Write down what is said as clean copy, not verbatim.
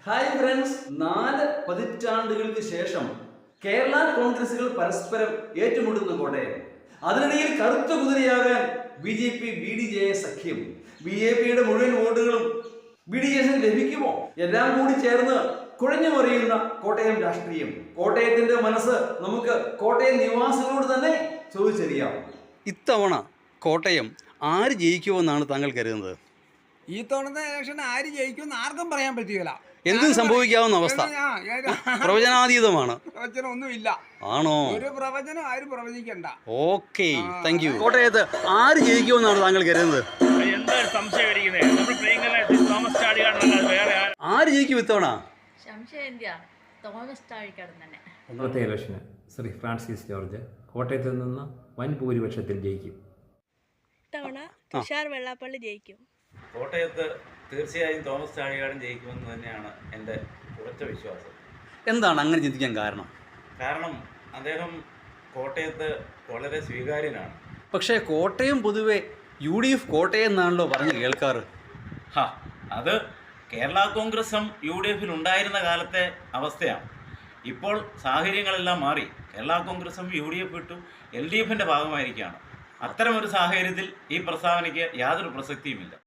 Hi friends, 4 പതിറ്റാണ്ടുകൾക്ക് ശേഷം കേരള കോൺഗ്രസുകൾ പരസ്പരം ഏറ്റുമുട്ടുന്ന കോട്ടയം. അതിനിടയിൽ കറുത്ത കുതിരയാകാൻ BJP BDJS സഖ്യം. BJPയുടെ മുഴുവൻ വോട്ടുകളും BDJS ലഭിക്കുമോ? എല്ലാം കൂടി ചേർന്ന് കുഴഞ്ഞു മറിയുന്ന കോട്ടയം രാഷ്ട്രീയം. കോട്ടയത്തിന്റെ മനസ്സ് നമുക്ക് കോട്ടയം നിവാസികളോട് തന്നെ ചോദിച്ചറിയാം. ഇത്തവണ കോട്ടയം ആര് ജയിക്കുമെന്നാണ് താങ്കൾ കരുതുന്നത്? ഈ തവണത്തെ ഇലക്ഷൻ ആര് ജയിക്കുമെന്ന് ആർക്കും പറയാൻ പറ്റുകയില്ല. എന്തും സംഭവിക്കാവുന്ന അവസ്ഥ, പ്രവചനാതീതമാണ്. പ്രവചനമൊന്നുമില്ല. ആണോ? ഒരു പ്രവചനം ആരും പ്രവചിക്കണ്ട. Okay, thank you. കോട്ടയത്ത് ആര് ജയിക്കുമെന്നാണ് താങ്കൾ കരുതുന്നത്? ആര് ജയിക്കും ഇത്തവണ? ഒന്നാമത്തെ ഇലക്ഷന് ശ്രീ ഫ്രാൻസിസ് ജോർജ് കോട്ടയത്ത് നിന്ന് വൻ ഭൂരിപക്ഷത്തിൽ ജയിക്കും. ഇത്തവണ തുഷാർ വെള്ളാപ്പള്ളി ജയിക്കും. കോട്ടയത്ത് തീർച്ചയായും തോമസ് ചാഴികാടൻ ജയിക്കുമെന്ന് തന്നെയാണ് എൻ്റെ ഉറച്ച വിശ്വാസം. എന്താണ് അങ്ങനെ ചിന്തിക്കാൻ കാരണം? കാരണം അദ്ദേഹം കോട്ടയത്ത് വളരെ സ്വീകാര്യനാണ്. പക്ഷേ കോട്ടയം പൊതുവെ UDF കോട്ടയം എന്നാണല്ലോ പറഞ്ഞ് കേൾക്കാറ്. അത് കേരള കോൺഗ്രസും UDFിൽ ഉണ്ടായിരുന്ന കാലത്തെ അവസ്ഥയാണ്. ഇപ്പോൾ സാഹചര്യങ്ങളെല്ലാം മാറി. കേരള കോൺഗ്രസും UDF വിട്ടു LDFിൻ്റെ ഭാഗമായിരിക്കുകയാണ്. അത്തരമൊരു സാഹചര്യത്തിൽ ഈ പ്രസ്താവനയ്ക്ക് യാതൊരു പ്രസക്തിയുമില്ല.